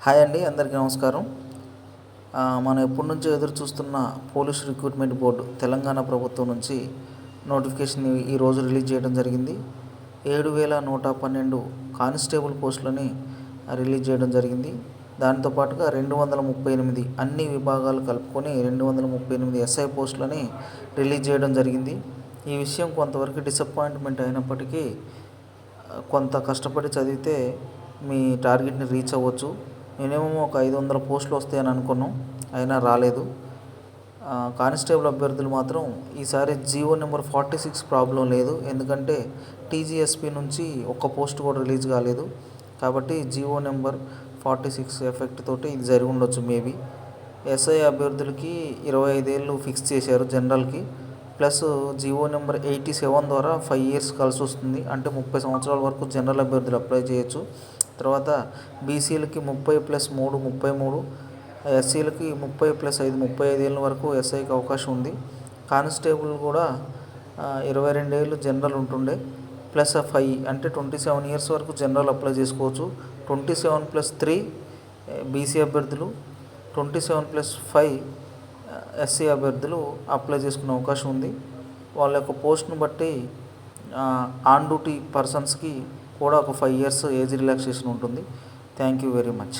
Hi అండి, అందరికీ నమస్కారం. మనం ఎప్పటి నుంచో ఎదురు చూస్తున్న పోలీస్ రిక్రూట్మెంట్ బోర్డు తెలంగాణ ప్రభుత్వం నుంచి నోటిఫికేషన్ ఈరోజు రిలీజ్ చేయడం జరిగింది. 7,112 కానిస్టేబుల్ పోస్టులని రిలీజ్ చేయడం జరిగింది. దాంతోపాటుగా 238 అన్ని విభాగాలు కలుపుకొని 238 ఎస్ఐ పోస్టులని రిలీజ్ చేయడం జరిగింది. ఈ విషయం కొంతవరకు డిసప్పాయింట్మెంట్ అయినప్పటికీ కొంత కష్టపడి చదివితే మీ టార్గెట్ని రీచ్ అవ్వచ్చు. మినిమం ఒక 500 పోస్టులు వస్తాయని అనుకున్నాం, అయినా రాలేదు. కానిస్టేబుల్ అభ్యర్థులు మాత్రం ఈసారి జీవో నెంబర్ 46 ప్రాబ్లం లేదు, ఎందుకంటే టీజీఎస్పీ నుంచి ఒక్క పోస్ట్ కూడా రిలీజ్ కాలేదు. కాబట్టి జీవో నెంబర్ 46 ఎఫెక్ట్ తోటి ఇది జరిగి ఉండొచ్చు మేబీ. ఎస్ఐ అభ్యర్థులకి 25 ఏళ్ళు ఫిక్స్ చేశారు జనరల్కి. ప్లస్ జీవో నెంబర్ 87 ద్వారా 5 ఇయర్స్ కలిసి వస్తుంది. అంటే 30 సంవత్సరాల వరకు జనరల్ అభ్యర్థులు అప్లై చేయొచ్చు. తర్వాత బీసీలకి 30+3 33, ఎస్సీలకి 30+5 35 ఏళ్ళ వరకు ఎస్ఐకి అవకాశం ఉంది. కానిస్టేబుల్ కూడా 22 ఏళ్ళు జనరల్ ఉంటుండే, ప్లస్ 5 అంటే 27 ఇయర్స్ వరకు జనరల్ అప్లై చేసుకోవచ్చు. 27+3 బీసీ అభ్యర్థులు, 27+5 ఎస్సీ అభ్యర్థులు అప్లై చేసుకునే అవకాశం ఉంది. వాళ్ళ యొక్క పోస్ట్ను బట్టి ఆన్ డ్యూటీ పర్సన్స్కి కూడా ఒక 5 ఇయర్స్ ఏజ్ రిలాక్సేషన్ ఉంటుంది. Thank you very much.